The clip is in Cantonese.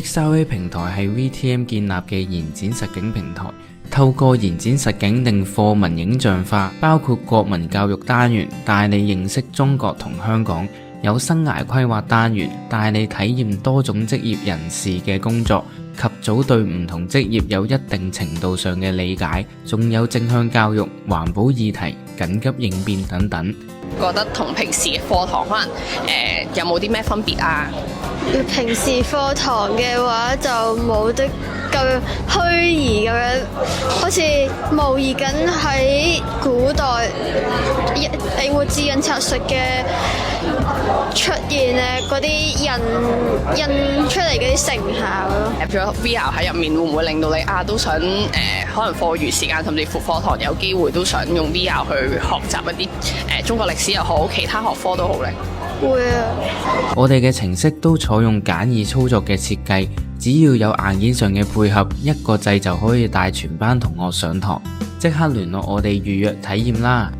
XRA 平台係 VTM 建立嘅延展實境平台，透過延展實境令課文影像化，包括國民教育單元帶你認識中國同香港，有生涯規劃單元帶你體驗多種職業人士嘅工作，及早對唔同職業有一定程度上嘅理解，仲有正向教育、環保議題、緊急應變等等。覺得同平時嘅課堂可能有冇啲咩分別啊？平時課堂嘅話就冇得咁虛擬咁樣，好似模擬緊喺古代你會知印刷術嘅出現咧，嗰啲印出嚟嗰啲成效咯。入咗 VR 喺入面，會唔會令到你都想可能課餘時間甚至乎課堂有機會都想用 VR 去學習一啲中國歷史又好，其他學科都好咧？會啊！我哋嘅程式都採用簡易操作嘅設計，只要有硬件上嘅配合，一個掣就可以帶全班同學上堂。即刻聯絡我哋預約體驗啦！